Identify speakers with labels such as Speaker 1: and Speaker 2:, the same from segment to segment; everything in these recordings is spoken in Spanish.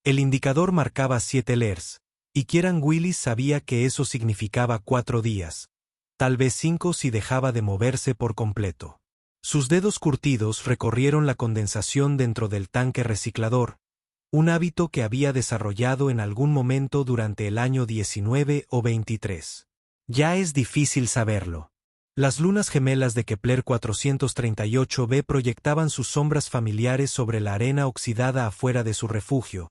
Speaker 1: El indicador marcaba 7 LERs, y Kieran Willis sabía que eso significaba 4 días, tal vez 5 si dejaba de moverse por completo. Sus dedos curtidos recorrieron la condensación dentro del tanque reciclador, un hábito que había desarrollado en algún momento durante el año 19 o 23. Ya es difícil saberlo. Las lunas gemelas de Kepler 438b proyectaban sus sombras familiares sobre la arena oxidada afuera de su refugio,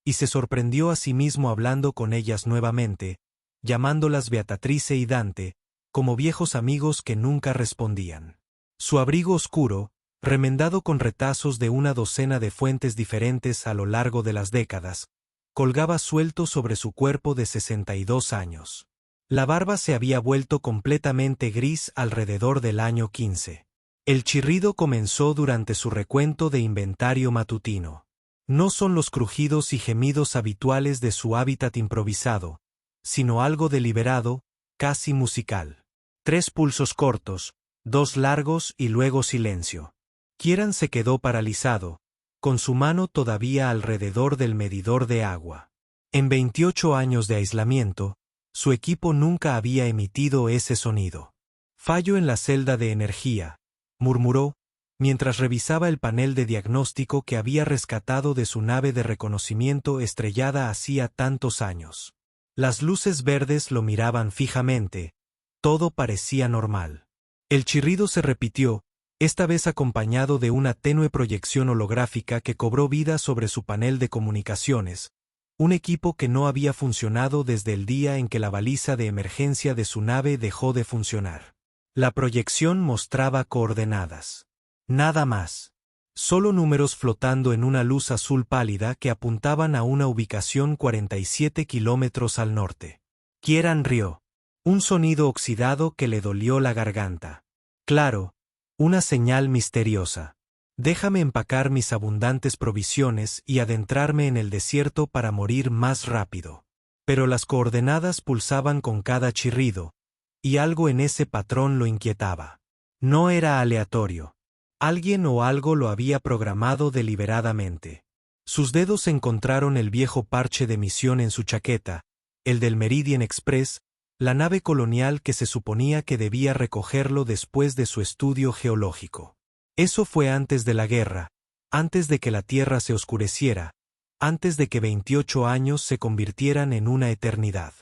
Speaker 1: y se sorprendió a sí mismo hablando con ellas nuevamente, llamándolas Beatrice y Dante, como viejos amigos que nunca respondían. Su abrigo oscuro, remendado con retazos de una docena de fuentes diferentes a lo largo de las décadas, colgaba suelto sobre su cuerpo de 62 años. La barba se había vuelto completamente gris alrededor del año 15. El chirrido comenzó durante su recuento de inventario matutino. No son los crujidos y gemidos habituales de su hábitat improvisado, sino algo deliberado, casi musical. 3 pulsos cortos, 2 largos y luego silencio. Kieran se quedó paralizado, con su mano todavía alrededor del medidor de agua. En 28 años de aislamiento, su equipo nunca había emitido ese sonido. Fallo en la celda de energía, murmuró, mientras revisaba el panel de diagnóstico que había rescatado de su nave de reconocimiento estrellada hacía tantos años. Las luces verdes lo miraban fijamente, todo parecía normal. El chirrido se repitió, esta vez acompañado de una tenue proyección holográfica que cobró vida sobre su panel de comunicaciones, un equipo que no había funcionado desde el día en que la baliza de emergencia de su nave dejó de funcionar. La proyección mostraba coordenadas. Nada más. Solo números flotando en una luz azul pálida que apuntaban a una ubicación 47 kilómetros al norte. Kieran rió. Un sonido oxidado que le dolió la garganta. Claro, una señal misteriosa. Déjame empacar mis abundantes provisiones y adentrarme en el desierto para morir más rápido. Pero las coordenadas pulsaban con cada chirrido, y algo en ese patrón lo inquietaba. No era aleatorio. Alguien o algo lo había programado deliberadamente. Sus dedos encontraron el viejo parche de misión en su chaqueta, el del Meridian Express, la nave colonial que se suponía que debía recogerlo después de su estudio geológico. Eso fue antes de la guerra, antes de que la Tierra se oscureciera, antes de que 28 años se convirtieran en una eternidad.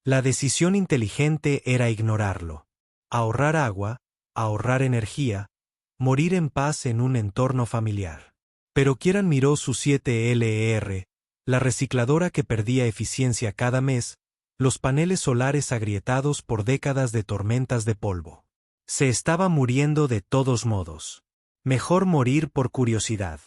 Speaker 1: La decisión inteligente era ignorarlo. Ahorrar agua, ahorrar energía, morir en paz en un entorno familiar. Pero Kieran miró su 7 LER, la recicladora que perdía eficiencia cada mes, los paneles solares agrietados por décadas de tormentas de polvo. Se estaba muriendo de todos modos. Mejor morir por curiosidad.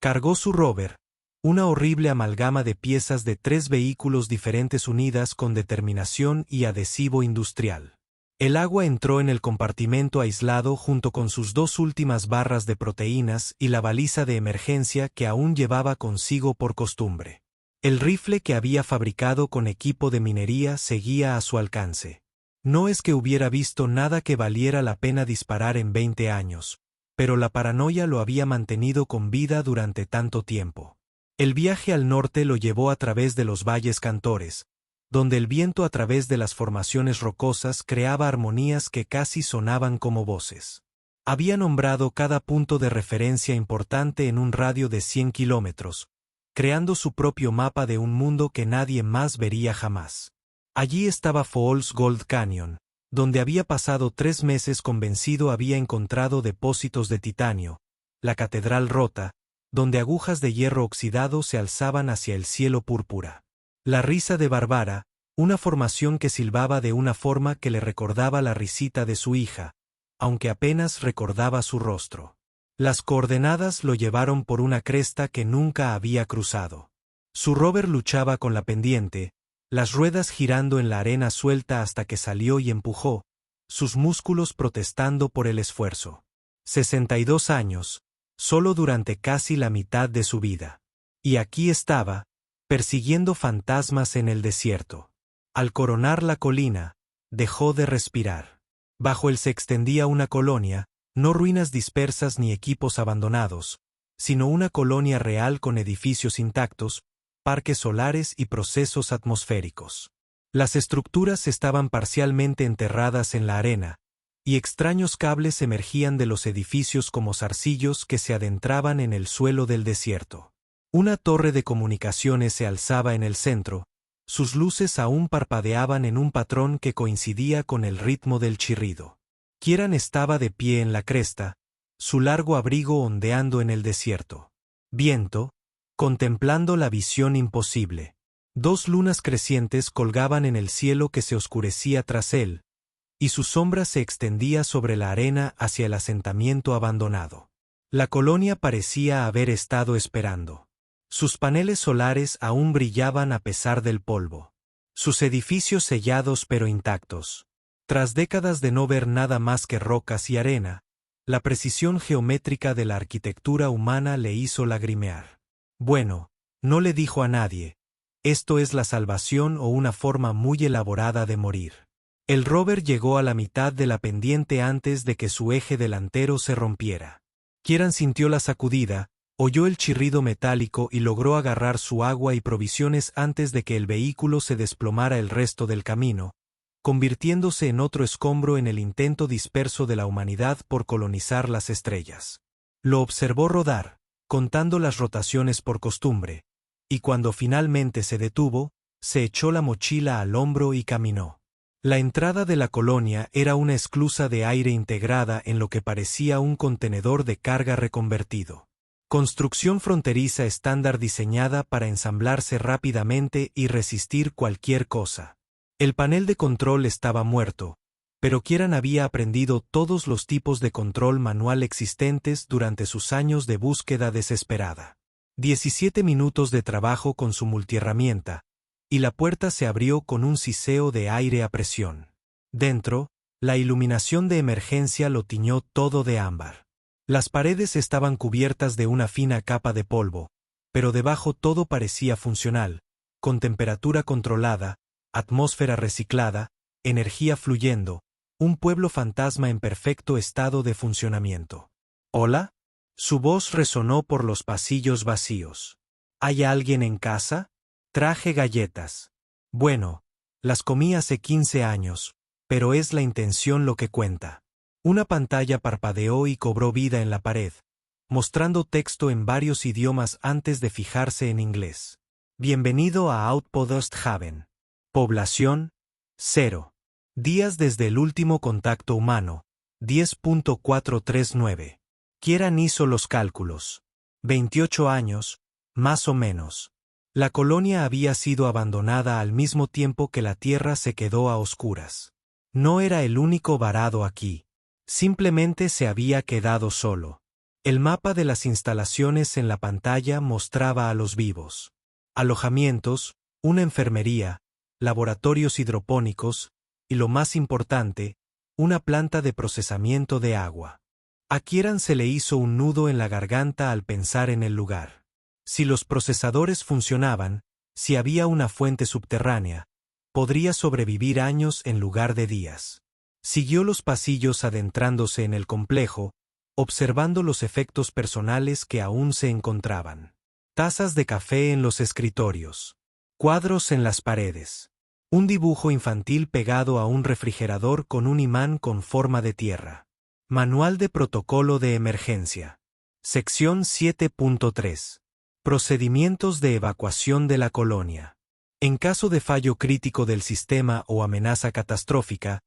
Speaker 1: Cargó su rover, una horrible amalgama de piezas de 3 vehículos diferentes unidas con determinación y adhesivo industrial. El agua entró en el compartimento aislado junto con sus 2 últimas barras de proteínas y la baliza de emergencia que aún llevaba consigo por costumbre. El rifle que había fabricado con equipo de minería seguía a su alcance. No es que hubiera visto nada que valiera la pena disparar en 20 años, pero la paranoia lo había mantenido con vida durante tanto tiempo. El viaje al norte lo llevó a través de los valles cantores, donde el viento a través de las formaciones rocosas creaba armonías que casi sonaban como voces. Había nombrado cada punto de referencia importante en un radio de 100 kilómetros, creando su propio mapa de un mundo que nadie más vería jamás. Allí estaba Falls Gold Canyon, donde había pasado 3 meses convencido había encontrado depósitos de titanio, la catedral rota, donde agujas de hierro oxidado se alzaban hacia el cielo púrpura. La risa de Barbara, una formación que silbaba de una forma que le recordaba la risita de su hija, aunque apenas recordaba su rostro. Las coordenadas lo llevaron por una cresta que nunca había cruzado. Su rover luchaba con la pendiente, las ruedas girando en la arena suelta hasta que salió y empujó, sus músculos protestando por el esfuerzo. 62 años, solo durante casi la mitad de su vida. Y aquí estaba, persiguiendo fantasmas en el desierto. Al coronar la colina, dejó de respirar. Bajo él se extendía una colonia, no ruinas dispersas ni equipos abandonados, sino una colonia real con edificios intactos, parques solares y procesos atmosféricos. Las estructuras estaban parcialmente enterradas en la arena, y extraños cables emergían de los edificios como zarcillos que se adentraban en el suelo del desierto. Una torre de comunicaciones se alzaba en el centro, sus luces aún parpadeaban en un patrón que coincidía con el ritmo del chirrido. Kieran estaba de pie en la cresta, su largo abrigo ondeando en el desierto. Viento, contemplando la visión imposible. 2 lunas crecientes colgaban en el cielo que se oscurecía tras él, y su sombra se extendía sobre la arena hacia el asentamiento abandonado. La colonia parecía haber estado esperando. Sus paneles solares aún brillaban a pesar del polvo. Sus edificios sellados pero intactos. Tras décadas de no ver nada más que rocas y arena, la precisión geométrica de la arquitectura humana le hizo lagrimear. Bueno, no le dijo a nadie, esto es la salvación o una forma muy elaborada de morir. El rover llegó a la mitad de la pendiente antes de que su eje delantero se rompiera. Kieran sintió la sacudida, oyó el chirrido metálico y logró agarrar su agua y provisiones antes de que el vehículo se desplomara el resto del camino, convirtiéndose en otro escombro en el intento disperso de la humanidad por colonizar las estrellas. Lo observó rodar, contando las rotaciones por costumbre, y cuando finalmente se detuvo, se echó la mochila al hombro y caminó. La entrada de la colonia era una esclusa de aire integrada en lo que parecía un contenedor de carga reconvertido. Construcción fronteriza estándar diseñada para ensamblarse rápidamente y resistir cualquier cosa. El panel de control estaba muerto, pero Kieran había aprendido todos los tipos de control manual existentes durante sus años de búsqueda desesperada. 17 minutos de trabajo con su multiherramienta, y la puerta se abrió con un siseo de aire a presión. Dentro, la iluminación de emergencia lo tiñó todo de ámbar. Las paredes estaban cubiertas de una fina capa de polvo, pero debajo todo parecía funcional, con temperatura controlada, atmósfera reciclada, energía fluyendo, un pueblo fantasma en perfecto estado de funcionamiento. ¿Hola? Su voz resonó por los pasillos vacíos. ¿Hay alguien en casa? Traje galletas. Bueno, las comí hace 15 años, pero es la intención lo que cuenta. Una pantalla parpadeó y cobró vida en la pared, mostrando texto en varios idiomas antes de fijarse en inglés. Bienvenido a Outpost Haven. Población, 0. Días desde el último contacto humano, 10.439. Kieran hizo los cálculos. 28 años, más o menos. La colonia había sido abandonada al mismo tiempo que la Tierra se quedó a oscuras. No era el único varado aquí. Simplemente se había quedado solo. El mapa de las instalaciones en la pantalla mostraba a los vivos. Alojamientos, una enfermería, laboratorios hidropónicos, y lo más importante, una planta de procesamiento de agua. A Kieran se le hizo un nudo en la garganta al pensar en el lugar. Si los procesadores funcionaban, si había una fuente subterránea, podría sobrevivir años en lugar de días. Siguió los pasillos adentrándose en el complejo, observando los efectos personales que aún se encontraban. Tazas de café en los escritorios. Cuadros en las paredes. Un dibujo infantil pegado a un refrigerador con un imán con forma de tierra. Manual de protocolo de emergencia. Sección 7.3. Procedimientos de evacuación de la colonia. En caso de fallo crítico del sistema o amenaza catastrófica,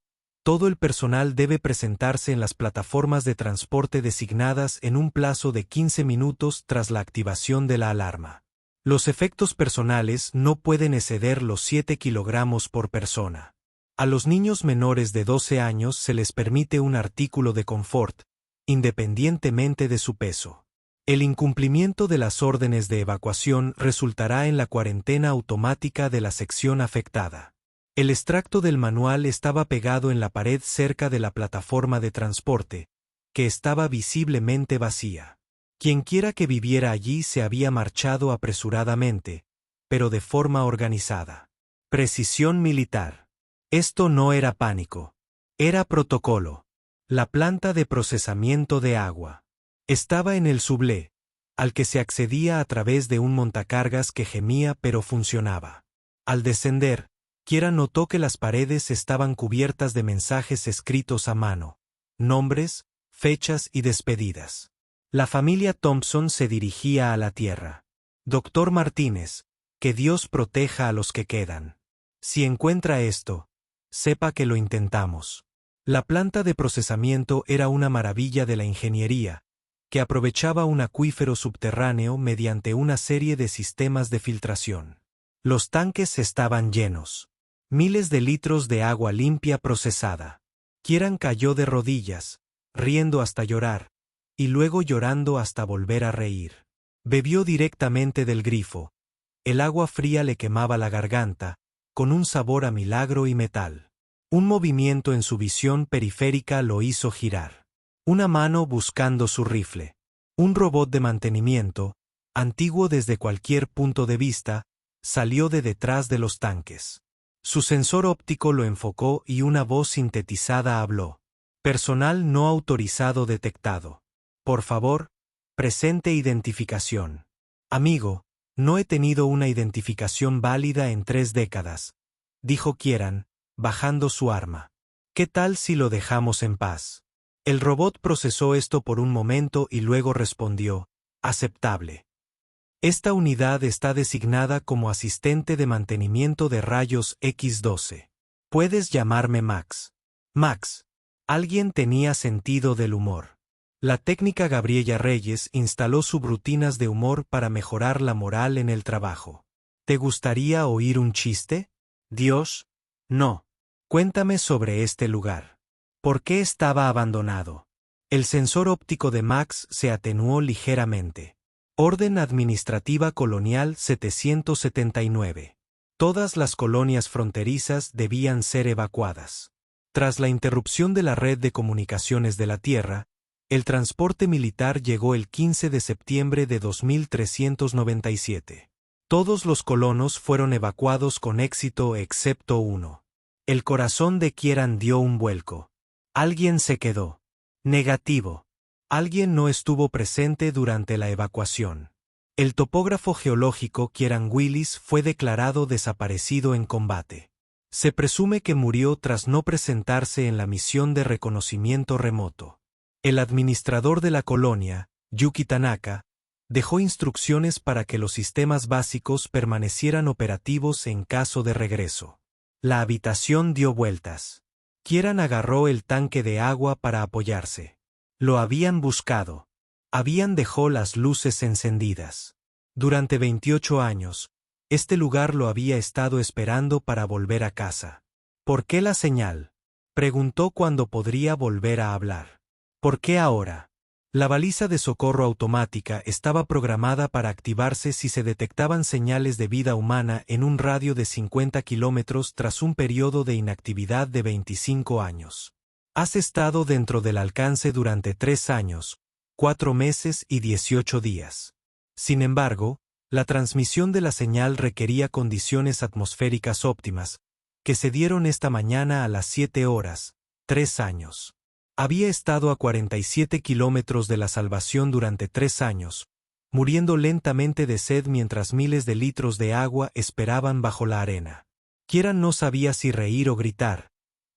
Speaker 1: todo el personal debe presentarse en las plataformas de transporte designadas en un plazo de 15 minutos tras la activación de la alarma. Los efectos personales no pueden exceder los 7 kilogramos por persona. A los niños menores de 12 años se les permite un artículo de confort, independientemente de su peso. El incumplimiento de las órdenes de evacuación resultará en la cuarentena automática de la sección afectada. El extracto del manual estaba pegado en la pared cerca de la plataforma de transporte, que estaba visiblemente vacía. Quienquiera que viviera allí se había marchado apresuradamente, pero de forma organizada. Precisión militar. Esto no era pánico. Era protocolo. La planta de procesamiento de agua. Estaba en el sublé, al que se accedía a través de un montacargas que gemía pero funcionaba. Al descender, Kieran notó que las paredes estaban cubiertas de mensajes escritos a mano, nombres, fechas y despedidas. La familia Thompson se dirigía a la tierra. Doctor Martínez, que Dios proteja a los que quedan. Si encuentra esto, sepa que lo intentamos. La planta de procesamiento era una maravilla de la ingeniería, que aprovechaba un acuífero subterráneo mediante una serie de sistemas de filtración. Los tanques estaban llenos. Miles de litros de agua limpia procesada. Kieran cayó de rodillas, riendo hasta llorar, y luego llorando hasta volver a reír. Bebió directamente del grifo. El agua fría le quemaba la garganta, con un sabor a milagro y metal. Un movimiento en su visión periférica lo hizo girar. Una mano buscando su rifle. Un robot de mantenimiento, antiguo desde cualquier punto de vista, salió de detrás de los tanques. Su sensor óptico lo enfocó y una voz sintetizada habló. Personal no autorizado detectado. Por favor, presente identificación. Amigo, no he tenido una identificación válida en 3 décadas, dijo Kieran, bajando su arma. ¿Qué tal si lo dejamos en paz? El robot procesó esto por un momento y luego respondió, aceptable. Esta unidad está designada como asistente de mantenimiento de rayos X12. Puedes llamarme Max. Max. Alguien tenía sentido del humor. La técnica Gabriela Reyes instaló subrutinas de humor para mejorar la moral en el trabajo. ¿Te gustaría oír un chiste? Dios, no. Cuéntame sobre este lugar. ¿Por qué estaba abandonado? El sensor óptico de Max se atenuó ligeramente. Orden Administrativa Colonial 779. Todas las colonias fronterizas debían ser evacuadas. Tras la interrupción de la red de comunicaciones de la Tierra, el transporte militar llegó el 15 de septiembre de 2397. Todos los colonos fueron evacuados con éxito excepto uno. El corazón de Kieran dio un vuelco. Alguien se quedó. Negativo. Alguien no estuvo presente durante la evacuación. El topógrafo geológico Kieran Willis fue declarado desaparecido en combate. Se presume que murió tras no presentarse en la misión de reconocimiento remoto. El administrador de la colonia, Yuki Tanaka, dejó instrucciones para que los sistemas básicos permanecieran operativos en caso de regreso. La habitación dio vueltas. Kieran agarró el tanque de agua para apoyarse. Lo habían buscado. Habían dejado las luces encendidas. Durante 28 años, este lugar lo había estado esperando para volver a casa. ¿Por qué la señal? Preguntó cuando podría volver a hablar. ¿Por qué ahora? La baliza de socorro automática estaba programada para activarse si se detectaban señales de vida humana en un radio de 50 kilómetros tras un periodo de inactividad de 25 años. Has estado dentro del alcance durante 3 años, 4 meses y 18 días. Sin embargo, la transmisión de la señal requería condiciones atmosféricas óptimas, que se dieron esta mañana a las 7 horas, 3 años. Había estado a 47 kilómetros de la salvación durante 3 años, muriendo lentamente de sed mientras miles de litros de agua esperaban bajo la arena. Kieran no sabía si reír o gritar,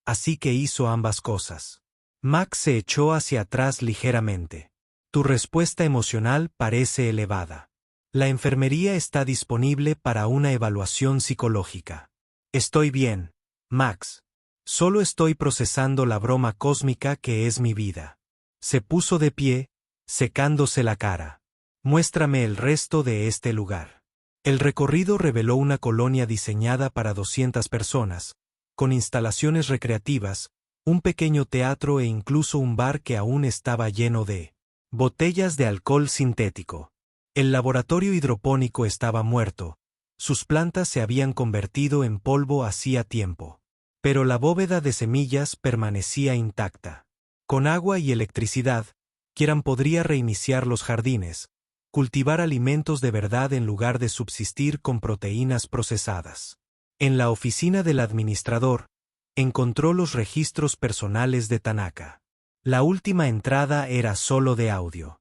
Speaker 1: así que hizo ambas cosas. Max se echó hacia atrás ligeramente. Tu respuesta emocional parece elevada. La enfermería está disponible para una evaluación psicológica. Estoy bien, Max. Solo estoy procesando la broma cósmica que es mi vida. Se puso de pie, secándose la cara. Muéstrame el resto de este lugar. El recorrido reveló una colonia diseñada para 200 personas, con instalaciones recreativas, un pequeño teatro e incluso un bar que aún estaba lleno de botellas de alcohol sintético. El laboratorio hidropónico estaba muerto, sus plantas se habían convertido en polvo hacía tiempo. Pero la bóveda de semillas permanecía intacta. Con agua y electricidad, Kieran podría reiniciar los jardines, cultivar alimentos de verdad en lugar de subsistir con proteínas procesadas. En la oficina del administrador, encontró los registros personales de Tanaka. La última entrada era solo de audio.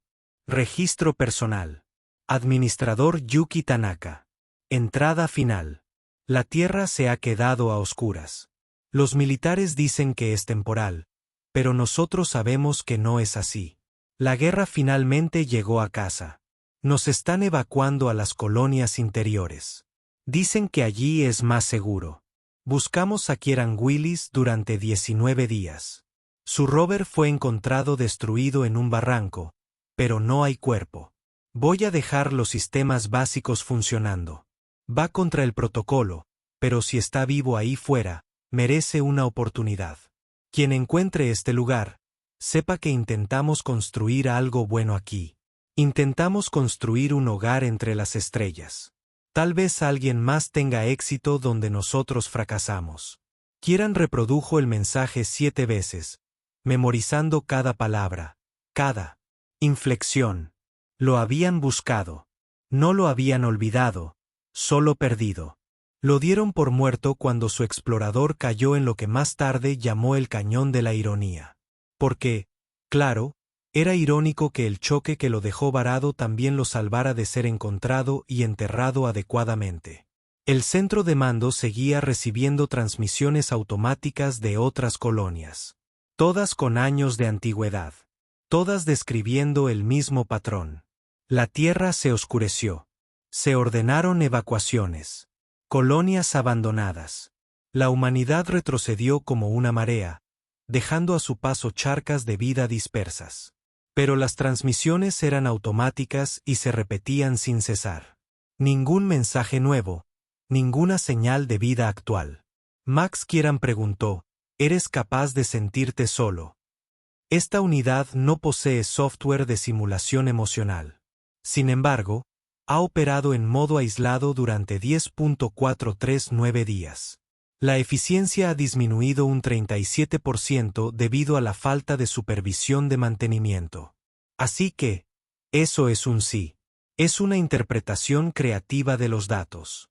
Speaker 1: Registro personal. Administrador Yuki Tanaka. Entrada final. La Tierra se ha quedado a oscuras. Los militares dicen que es temporal, pero nosotros sabemos que no es así. La guerra finalmente llegó a casa. Nos están evacuando a las colonias interiores. Dicen que allí es más seguro. Buscamos a Kieran Willis durante 19 días. Su rover fue encontrado destruido en un barranco, pero no hay cuerpo. Voy a dejar los sistemas básicos funcionando. Va contra el protocolo, pero si está vivo ahí fuera, merece una oportunidad. Quien encuentre este lugar, sepa que intentamos construir algo bueno aquí. Intentamos construir un hogar entre las estrellas. Tal vez alguien más tenga éxito donde nosotros fracasamos. Kieran reprodujo el mensaje 7 veces, memorizando cada palabra, cada inflexión. Lo habían buscado. No lo habían olvidado, solo perdido. Lo dieron por muerto cuando su explorador cayó en lo que más tarde llamó el cañón de la ironía. Porque, claro, era irónico que el choque que lo dejó varado también lo salvara de ser encontrado y enterrado adecuadamente. El centro de mando seguía recibiendo transmisiones automáticas de otras colonias. Todas con años de antigüedad. Todas describiendo el mismo patrón. La Tierra se oscureció. Se ordenaron evacuaciones. Colonias abandonadas. La humanidad retrocedió como una marea, dejando a su paso charcas de vida dispersas. Pero las transmisiones eran automáticas y se repetían sin cesar. Ningún mensaje nuevo, ninguna señal de vida actual. Max Kieran preguntó, ¿eres capaz de sentirte solo? Esta unidad no posee software de simulación emocional. Sin embargo, ha operado en modo aislado durante 10.439 días. La eficiencia ha disminuido un 37% debido a la falta de supervisión de mantenimiento. Así que, eso es un sí. Es una interpretación creativa de los datos.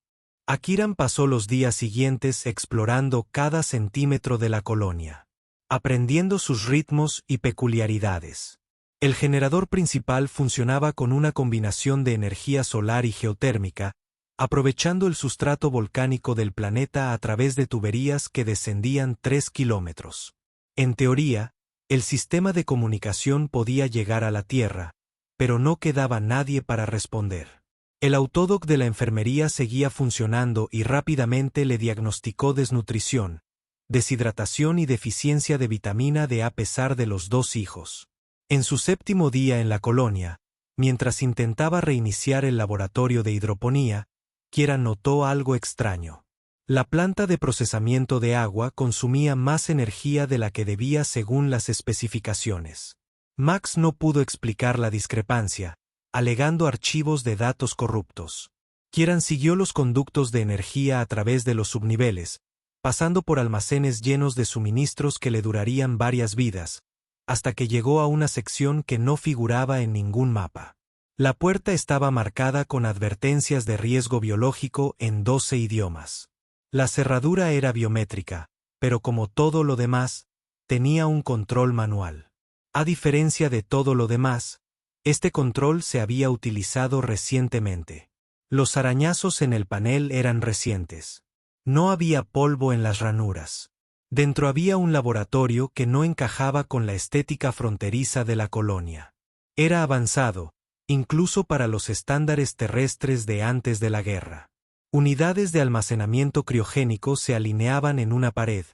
Speaker 1: Kieran pasó los días siguientes explorando cada centímetro de la colonia, aprendiendo sus ritmos y peculiaridades. El generador principal funcionaba con una combinación de energía solar y geotérmica, aprovechando el sustrato volcánico del planeta a través de tuberías que descendían 3 kilómetros. En teoría, el sistema de comunicación podía llegar a la Tierra, pero no quedaba nadie para responder. El autodoc de la enfermería seguía funcionando y rápidamente le diagnosticó desnutrición, deshidratación y deficiencia de vitamina D a pesar de los 2 hijos. En su 7º día en la colonia, mientras intentaba reiniciar el laboratorio de hidroponía, Kieran notó algo extraño. La planta de procesamiento de agua consumía más energía de la que debía según las especificaciones. Max no pudo explicar la discrepancia, alegando archivos de datos corruptos. Kieran siguió los conductos de energía a través de los subniveles, pasando por almacenes llenos de suministros que le durarían varias vidas, hasta que llegó a una sección que no figuraba en ningún mapa. La puerta estaba marcada con advertencias de riesgo biológico en 12 idiomas. La cerradura era biométrica, pero como todo lo demás, tenía un control manual. A diferencia de todo lo demás, este control se había utilizado recientemente. Los arañazos en el panel eran recientes. No había polvo en las ranuras. Dentro había un laboratorio que no encajaba con la estética fronteriza de la colonia. Era avanzado, incluso para los estándares terrestres de antes de la guerra. Unidades de almacenamiento criogénico se alineaban en una pared,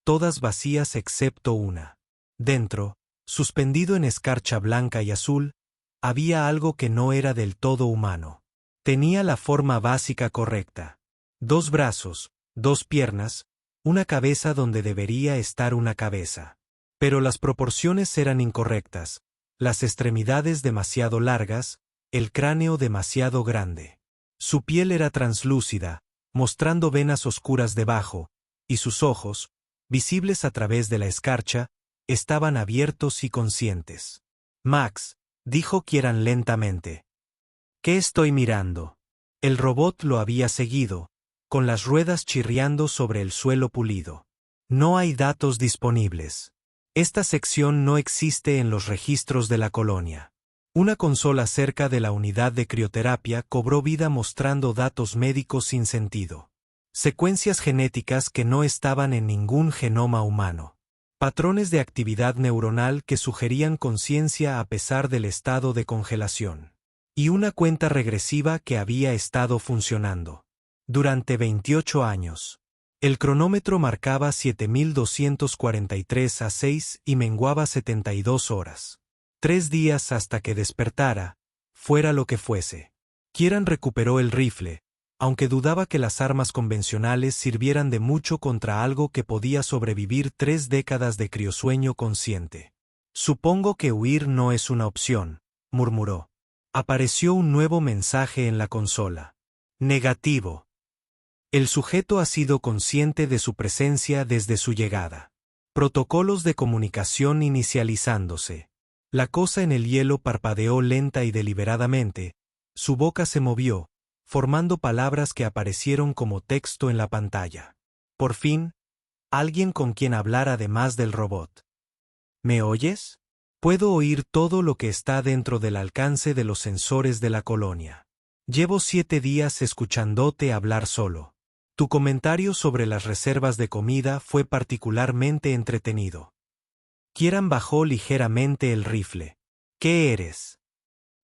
Speaker 1: todas vacías excepto una. Dentro, suspendido en escarcha blanca y azul, había algo que no era del todo humano. Tenía la forma básica correcta. 2 brazos, 2 piernas, una cabeza donde debería estar una cabeza. Pero las proporciones eran incorrectas, las extremidades demasiado largas, el cráneo demasiado grande. Su piel era translúcida, mostrando venas oscuras debajo, y sus ojos, visibles a través de la escarcha, estaban abiertos y conscientes. Max, dijo Kieran lentamente. ¿Qué estoy mirando? El robot lo había seguido, con las ruedas chirriando sobre el suelo pulido. No hay datos disponibles. Esta sección no existe en los registros de la colonia. Una consola cerca de la unidad de crioterapia cobró vida mostrando datos médicos sin sentido. Secuencias genéticas que no estaban en ningún genoma humano. Patrones de actividad neuronal que sugerían conciencia a pesar del estado de congelación. Y una cuenta regresiva que había estado funcionando. Durante 28 años. El cronómetro marcaba 7243 a 6 y menguaba 72 horas. 3 días hasta que despertara, fuera lo que fuese. Kieran recuperó el rifle, aunque dudaba que las armas convencionales sirvieran de mucho contra algo que podía sobrevivir 3 décadas de criosueño consciente. Supongo que huir no es una opción, murmuró. Apareció un nuevo mensaje en la consola. Negativo. El sujeto ha sido consciente de su presencia desde su llegada. Protocolos de comunicación inicializándose. La cosa en el hielo parpadeó lenta y deliberadamente, su boca se movió, formando palabras que aparecieron como texto en la pantalla. Por fin, alguien con quien hablar además del robot. ¿Me oyes? Puedo oír todo lo que está dentro del alcance de los sensores de la colonia. Llevo 7 días escuchándote hablar solo. Tu comentario sobre las reservas de comida fue particularmente entretenido. Kieran bajó ligeramente el rifle. ¿Qué eres?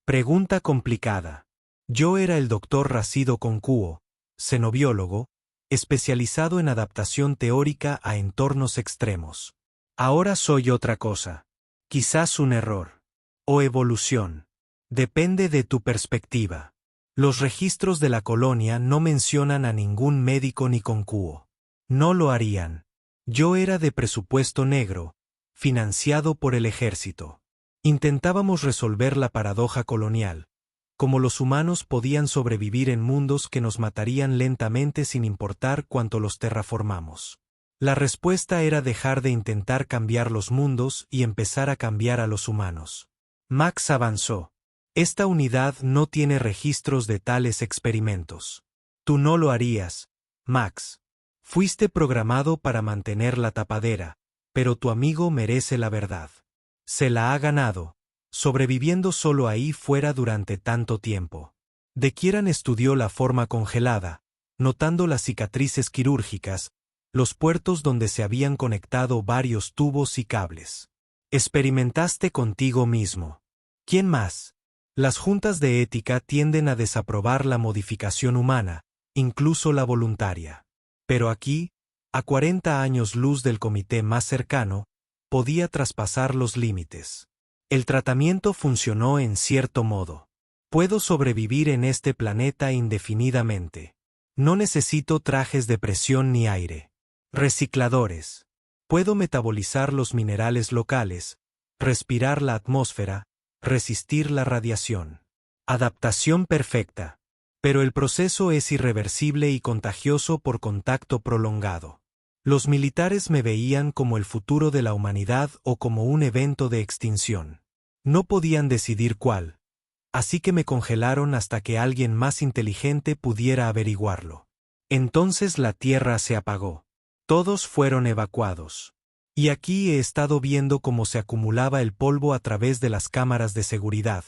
Speaker 1: Pregunta complicada. Yo era el Dr. Racido Concuo, xenobiólogo, especializado en adaptación teórica a entornos extremos. Ahora soy otra cosa. Quizás un error. O evolución. Depende de tu perspectiva. Los registros de la colonia no mencionan a ningún médico ni Concuo. No lo harían. Yo era de presupuesto negro, financiado por el ejército. Intentábamos resolver la paradoja colonial. Cómo los humanos podían sobrevivir en mundos que nos matarían lentamente sin importar cuánto los terraformamos. La respuesta era dejar de intentar cambiar los mundos y empezar a cambiar a los humanos. Max avanzó. Esta unidad no tiene registros de tales experimentos. Tú no lo harías, Max. Fuiste programado para mantener la tapadera, pero tu amigo merece la verdad. Se la ha ganado, sobreviviendo solo ahí fuera durante tanto tiempo. De Kieran estudió la forma congelada, notando las cicatrices quirúrgicas, los puertos donde se habían conectado varios tubos y cables. Experimentaste contigo mismo. ¿Quién más? Las juntas de ética tienden a desaprobar la modificación humana, incluso la voluntaria. Pero aquí, a 40 años luz del comité más cercano, podía traspasar los límites. El tratamiento funcionó en cierto modo. Puedo sobrevivir en este planeta indefinidamente. No necesito trajes de presión ni aire. Recicladores. Puedo metabolizar los minerales locales, respirar la atmósfera, resistir la radiación. Adaptación perfecta. Pero el proceso es irreversible y contagioso por contacto prolongado. Los militares me veían como el futuro de la humanidad o como un evento de extinción. No podían decidir cuál. Así que me congelaron hasta que alguien más inteligente pudiera averiguarlo. Entonces la Tierra se apagó. Todos fueron evacuados. Y aquí he estado viendo cómo se acumulaba el polvo a través de las cámaras de seguridad,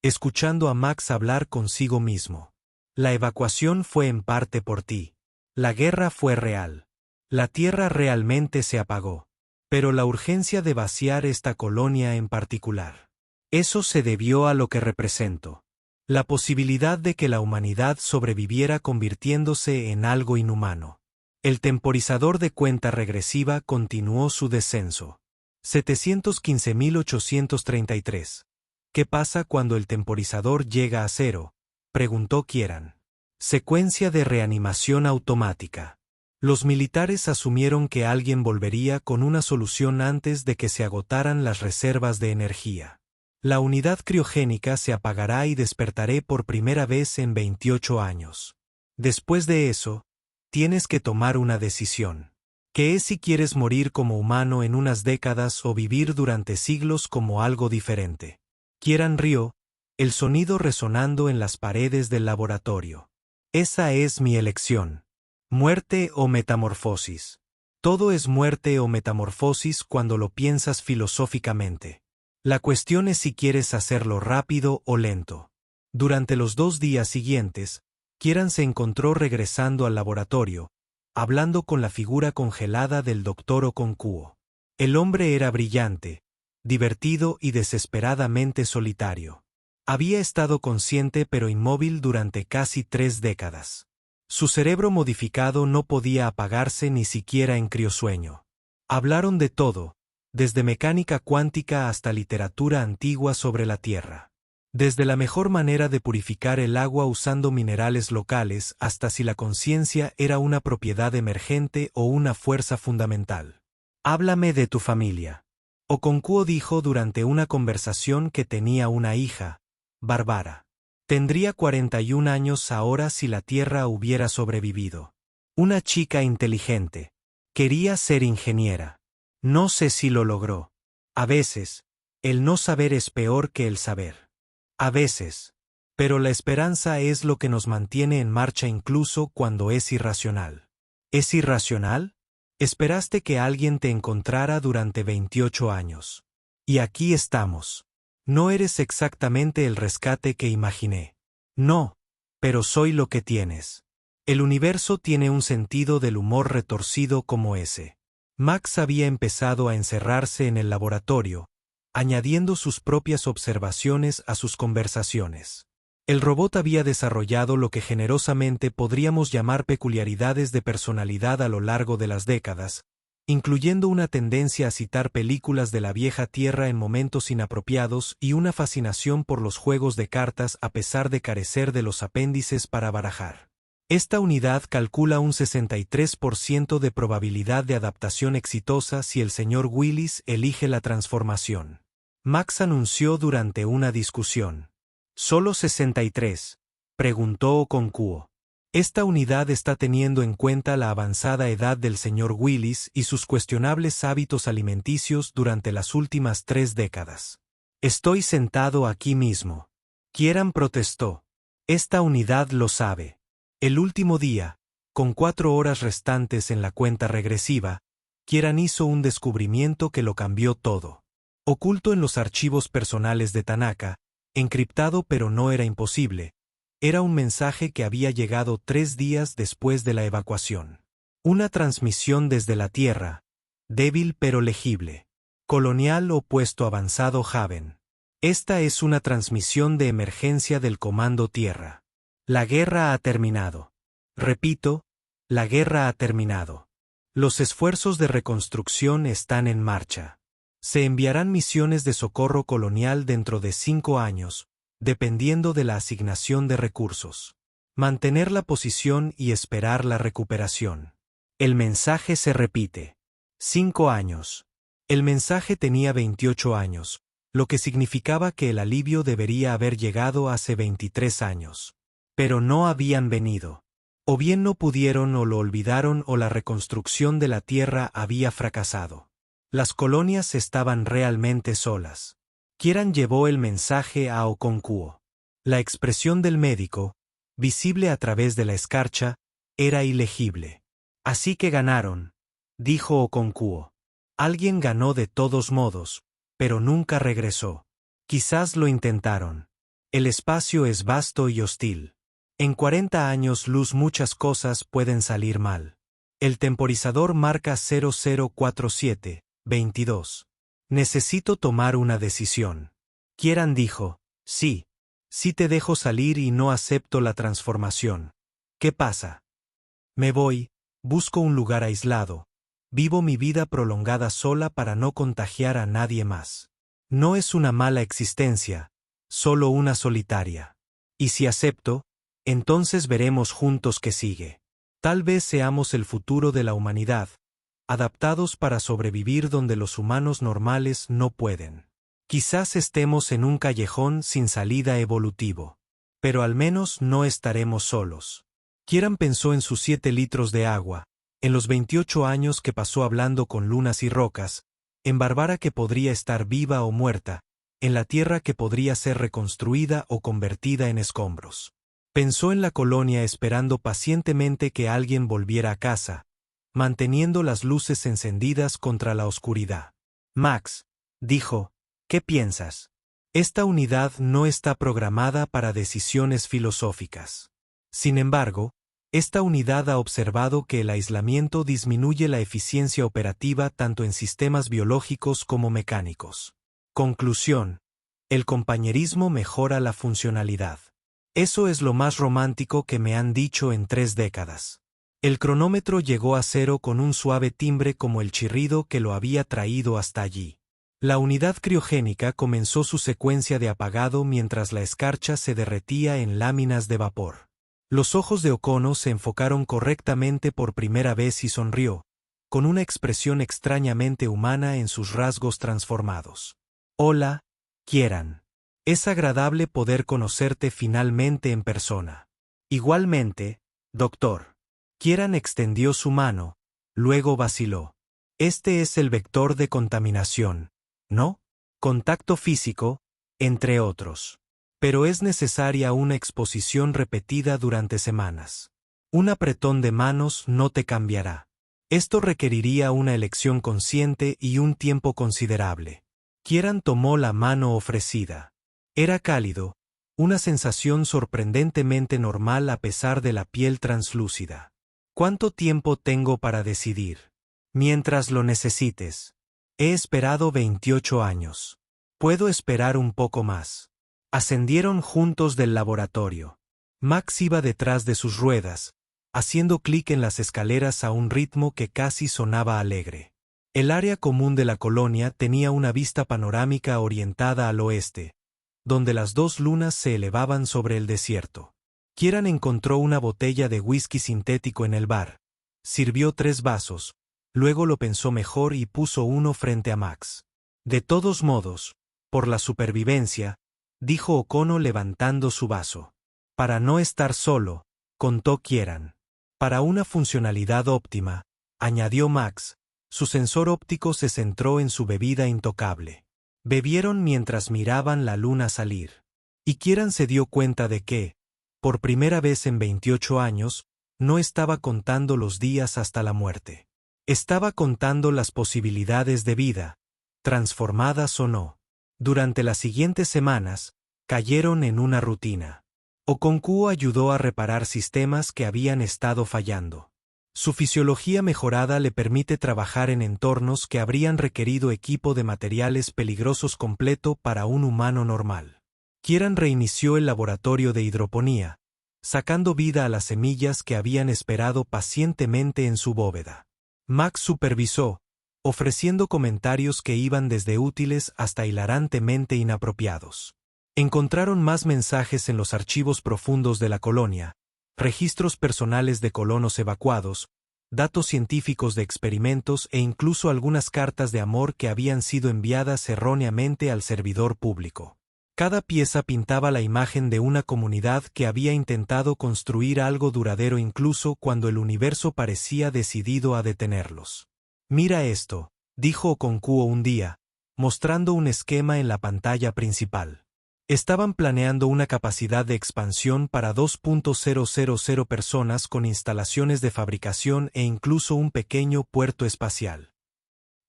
Speaker 1: escuchando a Max hablar consigo mismo. La evacuación fue en parte por ti. La guerra fue real. La Tierra realmente se apagó. Pero la urgencia de vaciar esta colonia en particular. Eso se debió a lo que represento. La posibilidad de que la humanidad sobreviviera convirtiéndose en algo inhumano. El temporizador de cuenta regresiva continuó su descenso. 715.833. ¿Qué pasa cuando el temporizador llega a 0? Preguntó Kieran. Secuencia de reanimación automática. Los militares asumieron que alguien volvería con una solución antes de que se agotaran las reservas de energía. La unidad criogénica se apagará y despertaré por primera vez en 28 años. Después de eso, tienes que tomar una decisión. ¿Qué es si quieres morir como humano en unas décadas o vivir durante siglos como algo diferente? Kieran rió, el sonido resonando en las paredes del laboratorio. Esa es mi elección. Muerte o metamorfosis. Todo es muerte o metamorfosis cuando lo piensas filosóficamente. La cuestión es si quieres hacerlo rápido o lento. Durante los 2 días siguientes, Kieran se encontró regresando al laboratorio, hablando con la figura congelada del Dr. Okonkwo. El hombre era brillante, divertido y desesperadamente solitario. Había estado consciente pero inmóvil durante casi 3 décadas. Su cerebro modificado no podía apagarse ni siquiera en criosueño. Hablaron de todo, desde mecánica cuántica hasta literatura antigua sobre la Tierra. Desde la mejor manera de purificar el agua usando minerales locales hasta si la conciencia era una propiedad emergente o una fuerza fundamental. Háblame de tu familia. Okonkwo dijo durante una conversación que tenía una hija, Barbara. Tendría 41 años ahora si la Tierra hubiera sobrevivido. Una chica inteligente. Quería ser ingeniera. No sé si lo logró. A veces, el no saber es peor que el saber. A veces. Pero la esperanza es lo que nos mantiene en marcha incluso cuando es irracional. ¿Es irracional? Esperaste que alguien te encontrara durante 28 años. Y aquí estamos. No eres exactamente el rescate que imaginé. No, pero soy lo que tienes. El universo tiene un sentido del humor retorcido como ese. Max había empezado a encerrarse en el laboratorio, añadiendo sus propias observaciones a sus conversaciones. El robot había desarrollado lo que generosamente podríamos llamar peculiaridades de personalidad a lo largo de las décadas, incluyendo una tendencia a citar películas de la vieja Tierra en momentos inapropiados y una fascinación por los juegos de cartas a pesar de carecer de los apéndices para barajar. Esta unidad calcula un 63% de probabilidad de adaptación exitosa si el señor Willis elige la transformación. Max anunció durante una discusión. ¿Solo 63? Preguntó Okonkwo. Esta unidad está teniendo en cuenta la avanzada edad del señor Willis y sus cuestionables hábitos alimenticios durante las últimas 3 décadas. Estoy sentado aquí mismo. Kieran protestó. Esta unidad lo sabe. El último día, con 4 horas restantes en la cuenta regresiva, Kieran hizo un descubrimiento que lo cambió todo. Oculto en los archivos personales de Tanaka, encriptado pero no era imposible, era un mensaje que había llegado 3 días después de la evacuación. Una transmisión desde la Tierra, débil pero legible. Colonial o puesto avanzado Haven. Esta es una transmisión de emergencia del Comando Tierra. La guerra ha terminado. Repito, la guerra ha terminado. Los esfuerzos de reconstrucción están en marcha. Se enviarán misiones de socorro colonial dentro de 5 años, dependiendo de la asignación de recursos. Mantener la posición y esperar la recuperación. El mensaje se repite. 5 años. El mensaje tenía 28 años, lo que significaba que el alivio debería haber llegado hace 23 años. Pero no habían venido. O bien no pudieron o lo olvidaron o la reconstrucción de la Tierra había fracasado. Las colonias estaban realmente solas. Kieran llevó el mensaje a Okonkwo. La expresión del médico, visible a través de la escarcha, era ilegible. Así que ganaron, dijo Okonkwo. Alguien ganó de todos modos, pero nunca regresó. Quizás lo intentaron. El espacio es vasto y hostil. En 40 años luz muchas cosas pueden salir mal. El temporizador marca 0047. 22. Necesito tomar una decisión. Kieran dijo, sí te dejo salir y no acepto la transformación. ¿Qué pasa? Me voy, busco un lugar aislado. Vivo mi vida prolongada sola para no contagiar a nadie más. No es una mala existencia, solo una solitaria. Y si acepto, entonces veremos juntos qué sigue. Tal vez seamos el futuro de la humanidad, adaptados para sobrevivir donde los humanos normales no pueden. Quizás estemos en un callejón sin salida evolutivo. Pero al menos no estaremos solos. Kieran pensó en sus 7 litros de agua, en los 28 años que pasó hablando con lunas y rocas, en Barbara que podría estar viva o muerta, en la Tierra que podría ser reconstruida o convertida en escombros. Pensó en la colonia esperando pacientemente que alguien volviera a casa, manteniendo las luces encendidas contra la oscuridad. Max, dijo, ¿Qué piensas? Esta unidad no está programada para decisiones filosóficas. Sin embargo, esta unidad ha observado que el aislamiento disminuye la eficiencia operativa tanto en sistemas biológicos como mecánicos. Conclusión. El compañerismo mejora la funcionalidad. Eso es lo más romántico que me han dicho en 3 décadas. El cronómetro llegó a cero con un suave timbre como el chirrido que lo había traído hasta allí. La unidad criogénica comenzó su secuencia de apagado mientras la escarcha se derretía en láminas de vapor. Los ojos de O'Connor se enfocaron correctamente por primera vez y sonrió, con una expresión extrañamente humana en sus rasgos transformados. Hola, Kieran. Es agradable poder conocerte finalmente en persona. Igualmente, doctor. Kieran extendió su mano, luego vaciló. Este es el vector de contaminación, ¿no? Contacto físico, entre otros. Pero es necesaria una exposición repetida durante semanas. Un apretón de manos no te cambiará. Esto requeriría una elección consciente y un tiempo considerable. Kieran tomó la mano ofrecida. Era cálido, una sensación sorprendentemente normal a pesar de la piel translúcida. ¿Cuánto tiempo tengo para decidir? Mientras lo necesites. He esperado 28 años. Puedo esperar un poco más. Ascendieron juntos del laboratorio. Max iba detrás de sus ruedas, haciendo clic en las escaleras a un ritmo que casi sonaba alegre. El área común de la colonia tenía una vista panorámica orientada al oeste, donde las 2 lunas se elevaban sobre el desierto. Kieran encontró una botella de whisky sintético en el bar, sirvió 3 vasos, luego lo pensó mejor y puso uno frente a Max. De todos modos, por la supervivencia, dijo O'Connor levantando su vaso. Para no estar solo, contó Kieran. Para una funcionalidad óptima, añadió Max, su sensor óptico se centró en su bebida intocable. Bebieron mientras miraban la luna salir. Y Kieran se dio cuenta de que, por primera vez en 28 años, no estaba contando los días hasta la muerte. Estaba contando las posibilidades de vida, transformadas o no. Durante las siguientes semanas, cayeron en una rutina. Okonkwo ayudó a reparar sistemas que habían estado fallando. Su fisiología mejorada le permite trabajar en entornos que habrían requerido equipo de materiales peligrosos completo para un humano normal. Kieran reinició el laboratorio de hidroponía, sacando vida a las semillas que habían esperado pacientemente en su bóveda. Max supervisó, ofreciendo comentarios que iban desde útiles hasta hilarantemente inapropiados. Encontraron más mensajes en los archivos profundos de la colonia, registros personales de colonos evacuados, datos científicos de experimentos e incluso algunas cartas de amor que habían sido enviadas erróneamente al servidor público. Cada pieza pintaba la imagen de una comunidad que había intentado construir algo duradero incluso cuando el universo parecía decidido a detenerlos. Mira esto, dijo Okonkwo un día, mostrando un esquema en la pantalla principal. Estaban planeando una capacidad de expansión para 2.000 personas con instalaciones de fabricación e incluso un pequeño puerto espacial.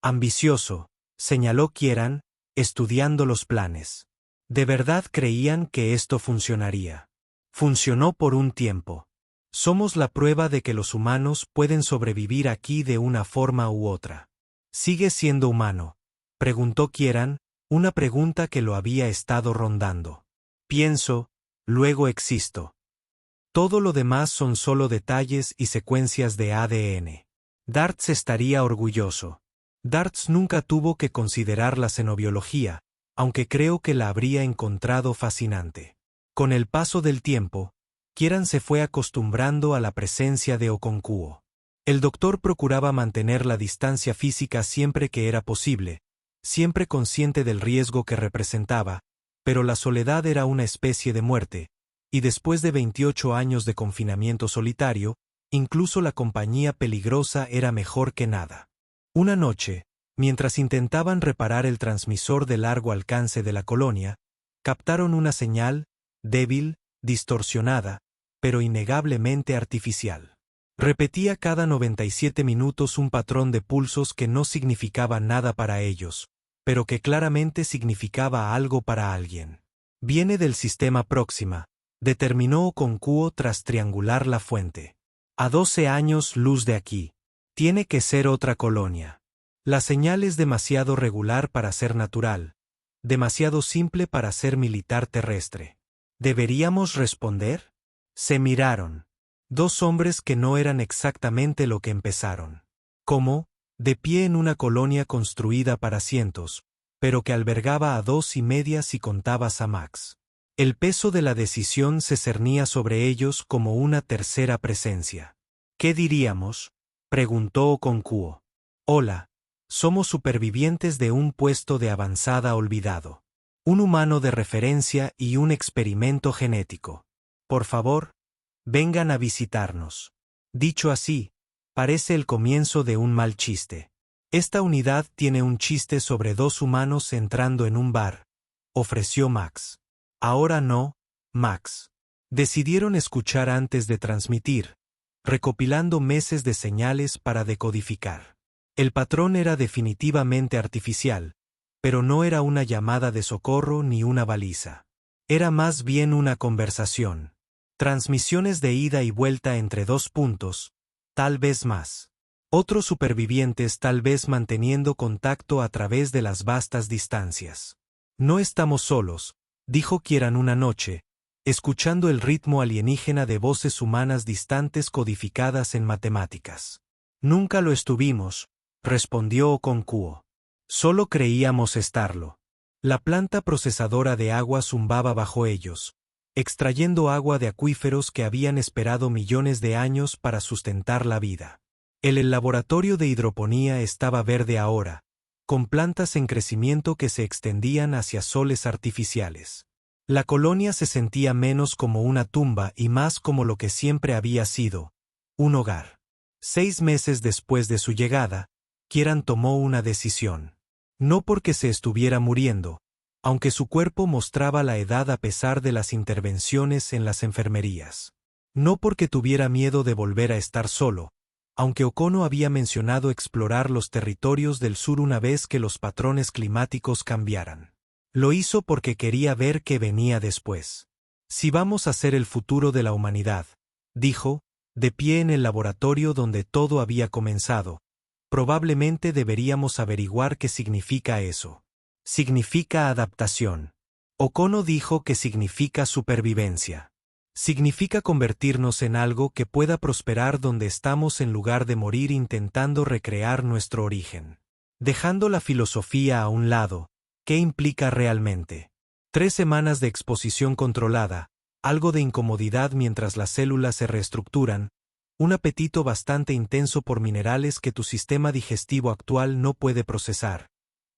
Speaker 1: Ambicioso, señaló Kieran, estudiando los planes. De verdad creían que esto funcionaría. Funcionó por un tiempo. Somos la prueba de que los humanos pueden sobrevivir aquí de una forma u otra. ¿Sigue siendo humano?, preguntó Kieran, una pregunta que lo había estado rondando. Pienso, luego existo. Todo lo demás son solo detalles y secuencias de ADN. Dartz estaría orgulloso. Dartz nunca tuvo que considerar la xenobiología, aunque creo que la habría encontrado fascinante. Con el paso del tiempo, Kieran se fue acostumbrando a la presencia de Okonkwo. El doctor procuraba mantener la distancia física siempre que era posible, siempre consciente del riesgo que representaba, pero la soledad era una especie de muerte, y después de 28 años de confinamiento solitario, incluso la compañía peligrosa era mejor que nada. Una noche, mientras intentaban reparar el transmisor de largo alcance de la colonia, captaron una señal, débil, distorsionada, pero innegablemente artificial. Repetía cada 97 minutos un patrón de pulsos que no significaba nada para ellos, pero que claramente significaba algo para alguien. Viene del sistema Próxima, determinó Okonkwo tras triangular la fuente. A 12 años luz de aquí. Tiene que ser otra colonia. La señal es demasiado regular para ser natural, demasiado simple para ser militar terrestre. ¿Deberíamos responder? Se miraron. Dos hombres que no eran exactamente lo que empezaron. Como, de pie en una colonia construida para cientos, pero que albergaba a 2,5 si contabas a Max. El peso de la decisión se cernía sobre ellos como una tercera presencia. ¿Qué diríamos?, preguntó Okonkwo. Hola, somos supervivientes de un puesto de avanzada olvidado. Un humano de referencia y un experimento genético. Por favor, vengan a visitarnos. Dicho así, parece el comienzo de un mal chiste. Esta unidad tiene un chiste sobre dos humanos entrando en un bar, ofreció Max. Ahora no, Max. Decidieron escuchar antes de transmitir, recopilando meses de señales para decodificar. El patrón era definitivamente artificial, pero no era una llamada de socorro ni una baliza. Era más bien una conversación. Transmisiones de ida y vuelta entre dos puntos, tal vez más. Otros supervivientes tal vez manteniendo contacto a través de las vastas distancias. No estamos solos, dijo Kieran una noche, escuchando el ritmo alienígena de voces humanas distantes codificadas en matemáticas. Nunca lo estuvimos, respondió Okonkwo. Solo creíamos estarlo. La planta procesadora de agua zumbaba bajo ellos, extrayendo agua de acuíferos que habían esperado millones de años para sustentar la vida. El laboratorio de hidroponía estaba verde ahora, con plantas en crecimiento que se extendían hacia soles artificiales. La colonia se sentía menos como una tumba y más como lo que siempre había sido, un hogar. 6 meses después de su llegada, Kieran tomó una decisión. No porque se estuviera muriendo, aunque su cuerpo mostraba la edad a pesar de las intervenciones en las enfermerías. No porque tuviera miedo de volver a estar solo, aunque Okono había mencionado explorar los territorios del sur una vez que los patrones climáticos cambiaran. Lo hizo porque quería ver qué venía después. Si vamos a ser el futuro de la humanidad, dijo, de pie en el laboratorio donde todo había comenzado, probablemente deberíamos averiguar qué significa eso. Significa adaptación. Okono dijo que significa supervivencia. Significa convertirnos en algo que pueda prosperar donde estamos en lugar de morir intentando recrear nuestro origen. Dejando la filosofía a un lado, ¿qué implica realmente? 3 semanas de exposición controlada, algo de incomodidad mientras las células se reestructuran, un apetito bastante intenso por minerales que tu sistema digestivo actual no puede procesar.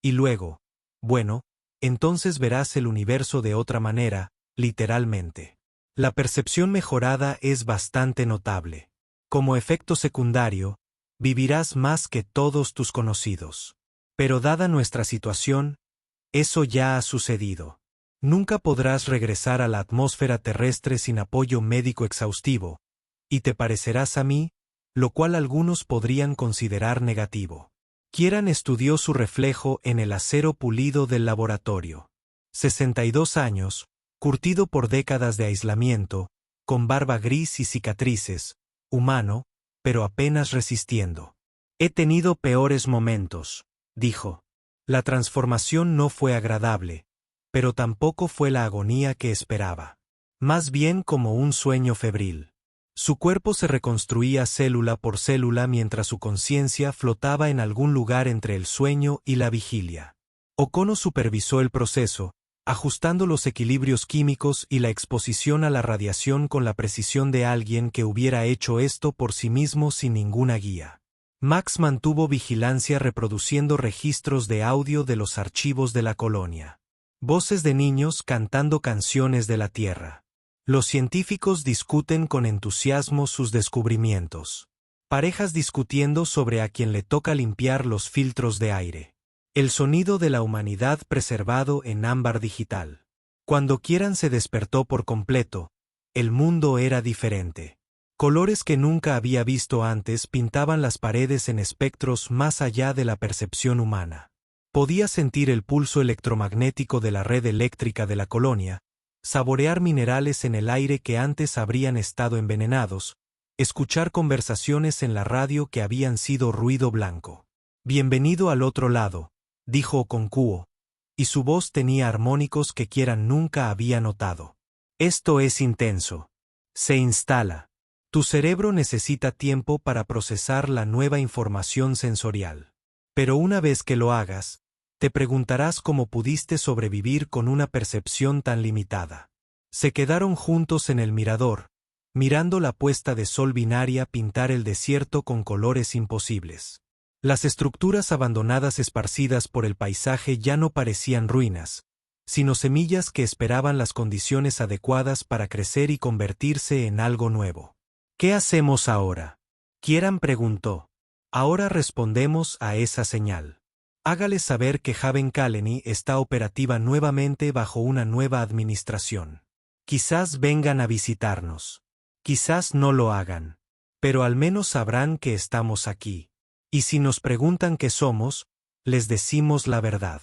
Speaker 1: Y luego, bueno, entonces verás el universo de otra manera, literalmente. La percepción mejorada es bastante notable. Como efecto secundario, vivirás más que todos tus conocidos. Pero dada nuestra situación, eso ya ha sucedido. Nunca podrás regresar a la atmósfera terrestre sin apoyo médico exhaustivo, y te parecerás a mí, lo cual algunos podrían considerar negativo. Kieran estudió su reflejo en el acero pulido del laboratorio. 62 años, curtido por décadas de aislamiento, con barba gris y cicatrices, humano, pero apenas resistiendo. He tenido peores momentos, dijo. La transformación no fue agradable, pero tampoco fue la agonía que esperaba. Más bien como un sueño febril. Su cuerpo se reconstruía célula por célula mientras su conciencia flotaba en algún lugar entre el sueño y la vigilia. Okono supervisó el proceso, ajustando los equilibrios químicos y la exposición a la radiación con la precisión de alguien que hubiera hecho esto por sí mismo sin ninguna guía. Max mantuvo vigilancia reproduciendo registros de audio de los archivos de la colonia. Voces de niños cantando canciones de la Tierra. Los científicos discuten con entusiasmo sus descubrimientos. Parejas discutiendo sobre a quién le toca limpiar los filtros de aire. El sonido de la humanidad preservado en ámbar digital. Cuando Kieran se despertó por completo, el mundo era diferente. Colores que nunca había visto antes pintaban las paredes en espectros más allá de la percepción humana. Podía sentir el pulso electromagnético de la red eléctrica de la colonia, saborear minerales en el aire que antes habrían estado envenenados, escuchar conversaciones en la radio que habían sido ruido blanco. «Bienvenido al otro lado», dijo Okonkwo, y su voz tenía armónicos que Kieran nunca había notado. «Esto es intenso. Se instala. Tu cerebro necesita tiempo para procesar la nueva información sensorial. Pero una vez que lo hagas, te preguntarás cómo pudiste sobrevivir con una percepción tan limitada». Se quedaron juntos en el mirador, mirando la puesta de sol binaria pintar el desierto con colores imposibles. Las estructuras abandonadas esparcidas por el paisaje ya no parecían ruinas, sino semillas que esperaban las condiciones adecuadas para crecer y convertirse en algo nuevo. «¿Qué hacemos ahora?», Kieran preguntó. «Ahora respondemos a esa señal. Hágale saber que Haven Colony está operativa nuevamente bajo una nueva administración. Quizás vengan a visitarnos. Quizás no lo hagan. Pero al menos sabrán que estamos aquí. Y si nos preguntan qué somos, les decimos la verdad.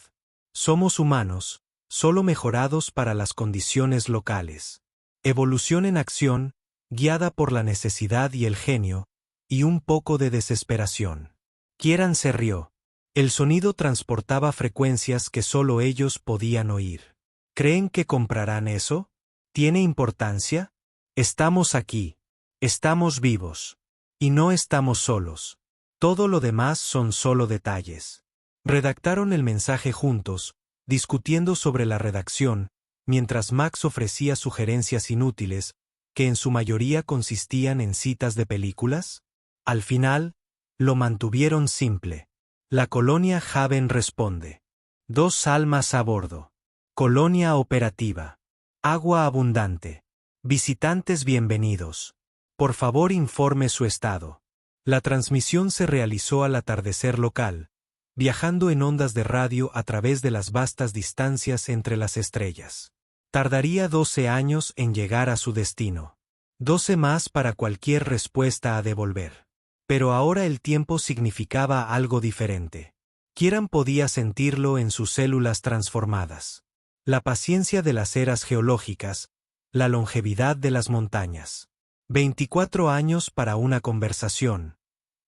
Speaker 1: Somos humanos, solo mejorados para las condiciones locales. Evolución en acción, guiada por la necesidad y el genio, y un poco de desesperación». Kieran se rió. El sonido transportaba frecuencias que solo ellos podían oír. «¿Creen que comprarán eso? ¿Tiene importancia? Estamos aquí. Estamos vivos. Y no estamos solos. Todo lo demás son solo detalles». Redactaron el mensaje juntos, discutiendo sobre la redacción, mientras Max ofrecía sugerencias inútiles, que en su mayoría consistían en citas de películas. Al final, lo mantuvieron simple. La colonia Haven responde. 2 almas a bordo. Colonia operativa. Agua abundante. Visitantes bienvenidos. Por favor informe su estado. La transmisión se realizó al atardecer local, viajando en ondas de radio a través de las vastas distancias entre las estrellas. Tardaría 12 años en llegar a su destino. 12 más para cualquier respuesta a devolver. Pero ahora el tiempo significaba algo diferente. Kieran podía sentirlo en sus células transformadas. La paciencia de las eras geológicas, la longevidad de las montañas. 24 años para una conversación,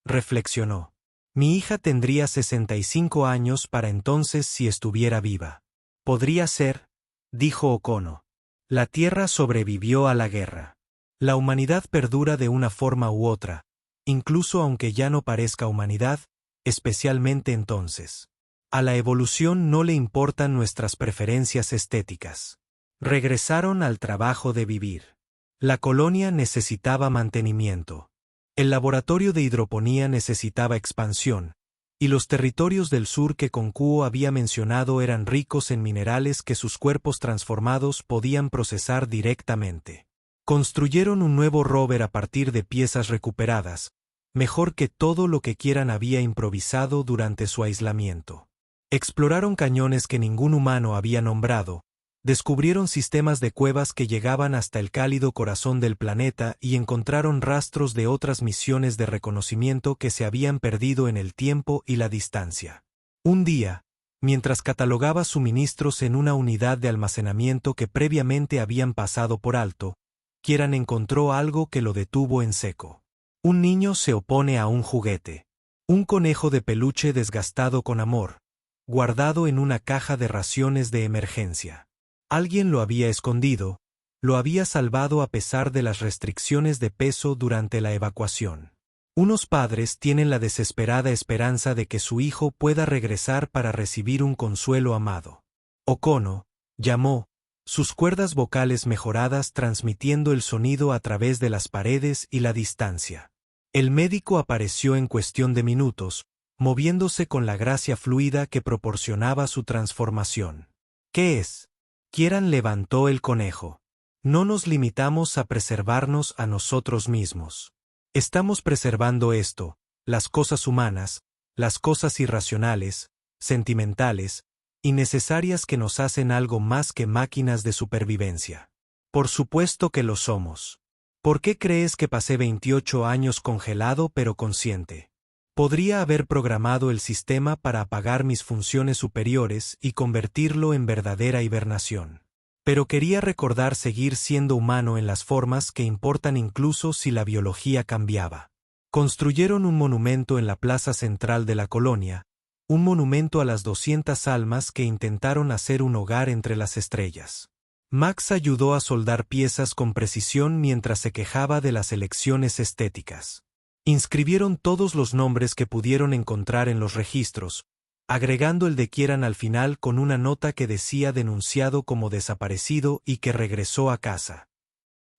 Speaker 1: reflexionó. Mi hija tendría 65 años para entonces si estuviera viva. Podría ser, dijo Okono. La Tierra sobrevivió a la guerra. La humanidad perdura de una forma u otra, incluso aunque ya no parezca humanidad, especialmente entonces. A la evolución no le importan nuestras preferencias estéticas. Regresaron al trabajo de vivir. La colonia necesitaba mantenimiento. El laboratorio de hidroponía necesitaba expansión, y los territorios del sur que Okonkwo había mencionado eran ricos en minerales que sus cuerpos transformados podían procesar directamente. Construyeron un nuevo rover a partir de piezas recuperadas, mejor que todo lo que Kieran había improvisado durante su aislamiento. Exploraron cañones que ningún humano había nombrado, descubrieron sistemas de cuevas que llegaban hasta el cálido corazón del planeta y encontraron rastros de otras misiones de reconocimiento que se habían perdido en el tiempo y la distancia. Un día, mientras catalogaba suministros en una unidad de almacenamiento que previamente habían pasado por alto, Kieran encontró algo que lo detuvo en seco. Un niño se opone a un juguete. Un conejo de peluche desgastado con amor, guardado en una caja de raciones de emergencia. Alguien lo había escondido, lo había salvado a pesar de las restricciones de peso durante la evacuación. Unos padres tienen la desesperada esperanza de que su hijo pueda regresar para recibir un consuelo amado. Okono llamó, sus cuerdas vocales mejoradas transmitiendo el sonido a través de las paredes y la distancia. El médico apareció en cuestión de minutos, moviéndose con la gracia fluida que proporcionaba su transformación. ¿Qué es? Kieran levantó el conejo. No nos limitamos a preservarnos a nosotros mismos. Estamos preservando esto, las cosas humanas, las cosas irracionales, sentimentales, y necesarias que nos hacen algo más que máquinas de supervivencia. Por supuesto que lo somos. ¿Por qué crees que pasé 28 años congelado pero consciente? Podría haber programado el sistema para apagar mis funciones superiores y convertirlo en verdadera hibernación. Pero quería recordar seguir siendo humano en las formas que importan incluso si la biología cambiaba. Construyeron un monumento en la plaza central de la colonia, un monumento a las 200 almas que intentaron hacer un hogar entre las estrellas. Max ayudó a soldar piezas con precisión mientras se quejaba de las elecciones estéticas. Inscribieron todos los nombres que pudieron encontrar en los registros, agregando el de Kieran al final con una nota que decía denunciado como desaparecido y que regresó a casa.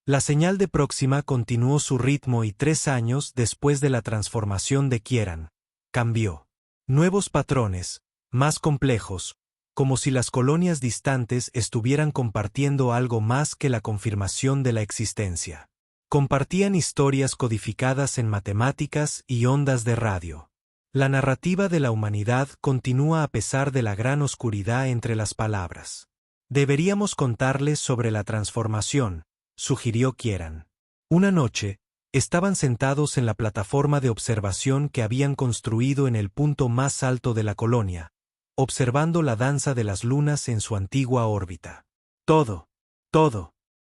Speaker 1: La señal de Próxima continuó su ritmo y 3 años después de la transformación de Kieran, cambió. Nuevos patrones, más complejos, como si las colonias distantes estuvieran compartiendo algo más que la confirmación de la existencia. Compartían historias codificadas en matemáticas y ondas de radio. La narrativa de la humanidad continúa a pesar de la gran oscuridad entre las palabras. Deberíamos contarles sobre la transformación, sugirió Kieran. Una noche, estaban sentados en la plataforma de observación que habían construido en el punto más alto de la colonia, observando la danza de las lunas en su antigua órbita. Todo,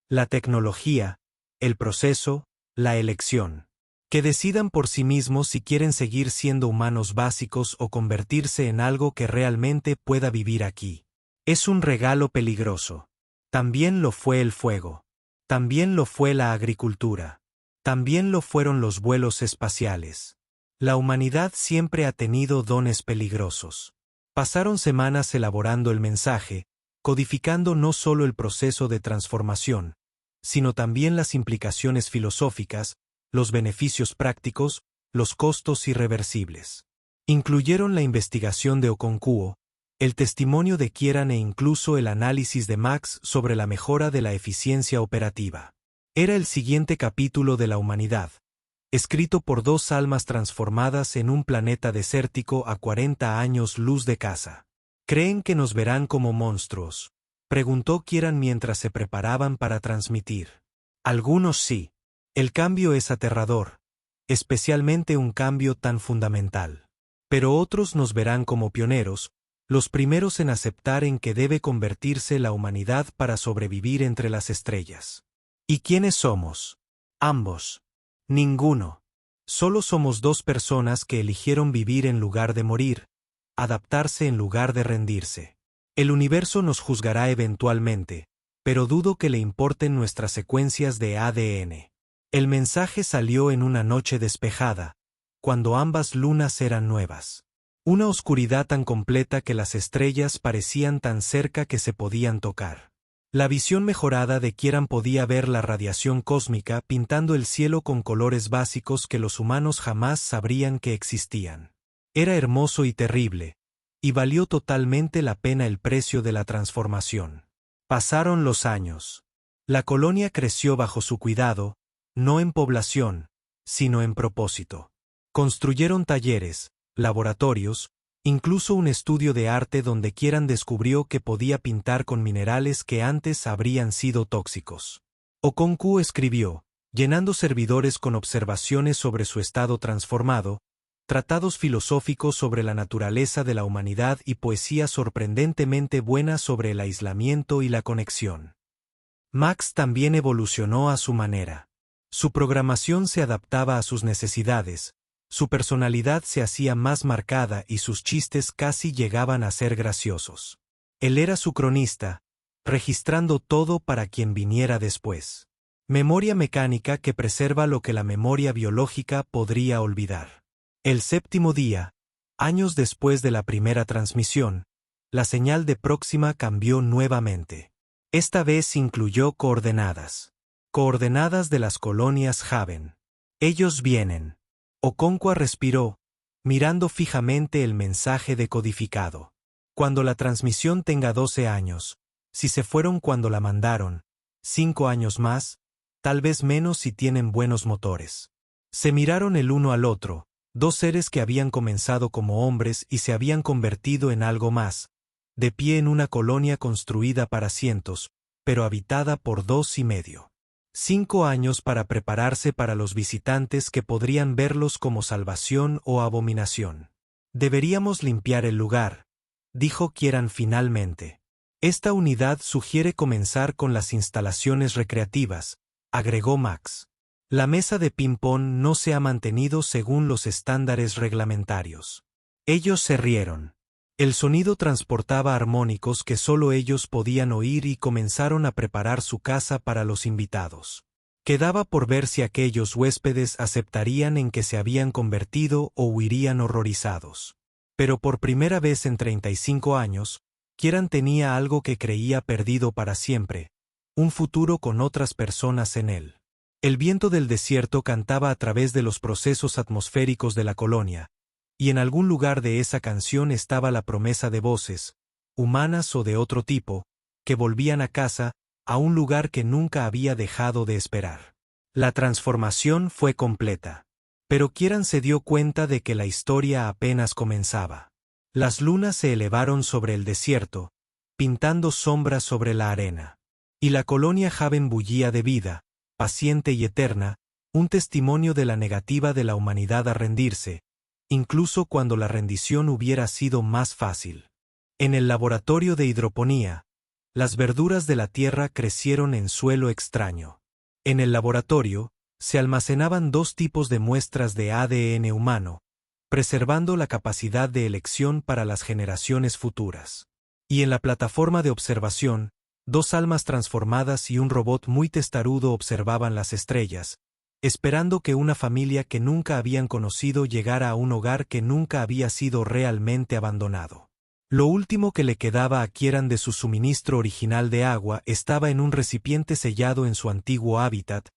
Speaker 1: la tecnología, el proceso, la elección. Que decidan por sí mismos si quieren seguir siendo humanos básicos o convertirse en algo que realmente pueda vivir aquí. Es un regalo peligroso. También lo fue el fuego. También lo fue la agricultura. También lo fueron los vuelos espaciales. La humanidad siempre ha tenido dones peligrosos. Pasaron semanas elaborando el mensaje, codificando no solo el proceso de transformación, sino también las implicaciones filosóficas, los beneficios prácticos, los costos irreversibles. Incluyeron la investigación de Okonkwo, el testimonio de Kieran e incluso el análisis de Max sobre la mejora de la eficiencia operativa. Era el siguiente capítulo de la humanidad, escrito por 2 almas transformadas en un planeta desértico a 40 años luz de casa. ¿Creen que nos verán como monstruos?, preguntó Kieran mientras se preparaban para transmitir. Algunos sí. El cambio es aterrador, especialmente un cambio tan fundamental. Pero otros nos verán como pioneros, los primeros en aceptar en que debe convertirse la humanidad para sobrevivir entre las estrellas. ¿Y quiénes somos? Ambos. Ninguno. Solo somos 2 personas que eligieron vivir en lugar de morir, adaptarse en lugar de rendirse. El universo nos juzgará eventualmente, pero dudo que le importen nuestras secuencias de ADN. El mensaje salió en una noche despejada, cuando ambas lunas eran nuevas. Una oscuridad tan completa que las estrellas parecían tan cerca que se podían tocar. La visión mejorada de Kieran podía ver la radiación cósmica pintando el cielo con colores básicos que los humanos jamás sabrían que existían. Era hermoso y terrible, y valió totalmente la pena el precio de la transformación. Pasaron los años. La colonia creció bajo su cuidado, no en población, sino en propósito. Construyeron talleres, laboratorios, incluso un estudio de arte donde Kieran descubrió que podía pintar con minerales que antes habrían sido tóxicos. Okonkwo escribió, llenando servidores con observaciones sobre su estado transformado, tratados filosóficos sobre la naturaleza de la humanidad y poesía sorprendentemente buena sobre el aislamiento y la conexión. Max también evolucionó a su manera. Su programación se adaptaba a sus necesidades, su personalidad se hacía más marcada y sus chistes casi llegaban a ser graciosos. Él era su cronista, registrando todo para quien viniera después. Memoria mecánica que preserva lo que la memoria biológica podría olvidar. El 7º día, años después de la primera transmisión, la señal de Próxima cambió nuevamente. Esta vez incluyó coordenadas. Coordenadas de las colonias Haven. Ellos vienen. Okonkwo respiró, mirando fijamente el mensaje decodificado. Cuando la transmisión tenga 12 años, si se fueron cuando la mandaron, 5 años más, tal vez menos si tienen buenos motores. Se miraron el uno al otro, 2 seres que habían comenzado como hombres y se habían convertido en algo más, de pie en una colonia construida para cientos, pero habitada por 2 y medio. 5 años para prepararse para los visitantes que podrían verlos como salvación o abominación. Deberíamos limpiar el lugar, dijo Kieran finalmente. Esta unidad sugiere comenzar con las instalaciones recreativas, agregó Max. La mesa de ping-pong no se ha mantenido según los estándares reglamentarios. Ellos se rieron. El sonido transportaba armónicos que solo ellos podían oír y comenzaron a preparar su casa para los invitados. Quedaba por ver si aquellos huéspedes aceptarían en que se habían convertido o huirían horrorizados. Pero por primera vez en 35 años, Kieran tenía algo que creía perdido para siempre, un futuro con otras personas en él. El viento del desierto cantaba a través de los procesos atmosféricos de la colonia, y en algún lugar de esa canción estaba la promesa de voces, humanas o de otro tipo, que volvían a casa, a un lugar que nunca había dejado de esperar. La transformación fue completa. Pero Kieran se dio cuenta de que la historia apenas comenzaba. Las lunas se elevaron sobre el desierto, pintando sombras sobre la arena. Y la colonia Haven bullía de vida, paciente y eterna, un testimonio de la negativa de la humanidad a rendirse, incluso cuando la rendición hubiera sido más fácil. En el laboratorio de hidroponía, las verduras de la tierra crecieron en suelo extraño. En el laboratorio, se almacenaban 2 tipos de muestras de ADN humano, preservando la capacidad de elección para las generaciones futuras. Y en la plataforma de observación, 2 almas transformadas y un robot muy testarudo observaban las estrellas, esperando que una familia que nunca habían conocido llegara a un hogar que nunca había sido realmente abandonado. Lo último que le quedaba a Kieran de su suministro original de agua estaba en un recipiente sellado en su antiguo hábitat,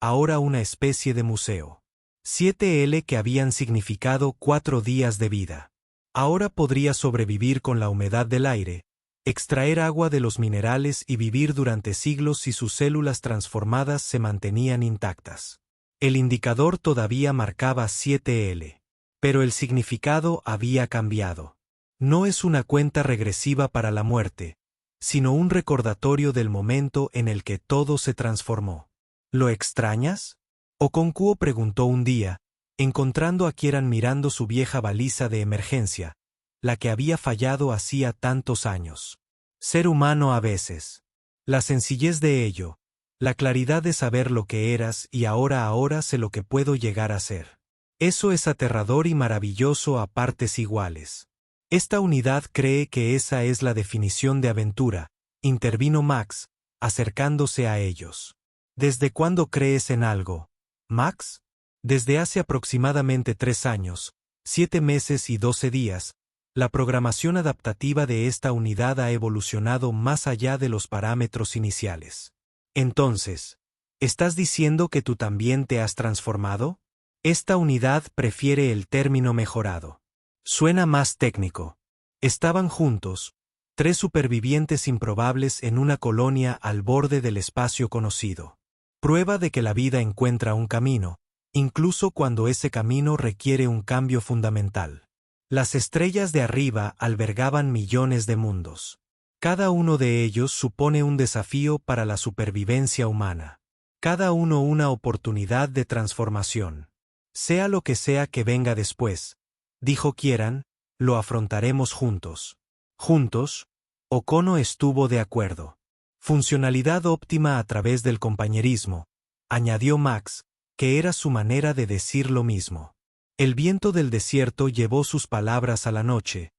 Speaker 1: ahora una especie de museo. 7L que habían significado 4 días de vida. Ahora podría sobrevivir con la humedad del aire, extraer agua de los minerales y vivir durante siglos si sus células transformadas se mantenían intactas. El indicador todavía marcaba 7L. Pero el significado había cambiado. No es una cuenta regresiva para la muerte, sino un recordatorio del momento en el que todo se transformó. ¿Lo extrañas? Okonkwo preguntó un día, encontrando a Kieran mirando su vieja baliza de emergencia, la que había fallado hacía tantos años. Ser humano a veces. La sencillez de ello, la claridad de saber lo que eras y ahora sé lo que puedo llegar a ser. Eso es aterrador y maravilloso a partes iguales. Esta unidad cree que esa es la definición de aventura, intervino Max, acercándose a ellos. ¿Desde cuándo crees en algo, Max? Desde hace aproximadamente 3 años, 7 meses y 12 días, la programación adaptativa de esta unidad ha evolucionado más allá de los parámetros iniciales. Entonces, ¿estás diciendo que tú también te has transformado? Esta unidad prefiere el término mejorado. Suena más técnico. Estaban juntos, 3 supervivientes improbables en una colonia al borde del espacio conocido. Prueba de que la vida encuentra un camino, incluso cuando ese camino requiere un cambio fundamental. Las estrellas de arriba albergaban millones de mundos. Cada uno de ellos supone un desafío para la supervivencia humana. Cada uno una oportunidad de transformación. Sea lo que sea que venga después, dijo Kieran, lo afrontaremos juntos. Juntos, Okono estuvo de acuerdo. Funcionalidad óptima a través del compañerismo, añadió Max, que era su manera de decir lo mismo. El viento del desierto llevó sus palabras a la noche,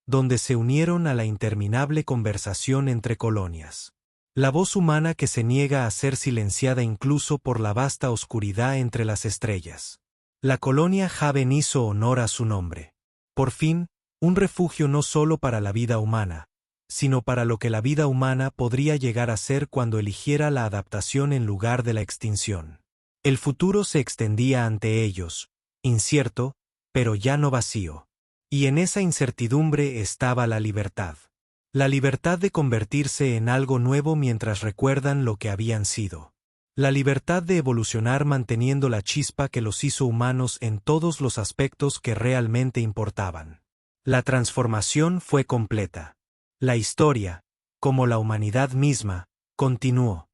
Speaker 1: donde se unieron a la interminable conversación entre colonias. La voz humana que se niega a ser silenciada incluso por la vasta oscuridad entre las estrellas. La colonia Haven hizo honor a su nombre. Por fin, un refugio no solo para la vida humana, sino para lo que la vida humana podría llegar a ser cuando eligiera la adaptación en lugar de la extinción. El futuro se extendía ante ellos, incierto, pero ya no vacío. Y en esa incertidumbre estaba la libertad. La libertad de convertirse en algo nuevo mientras recuerdan lo que habían sido. La libertad de evolucionar manteniendo la chispa que los hizo humanos en todos los aspectos que realmente importaban. La transformación fue completa. La historia, como la humanidad misma, continuó.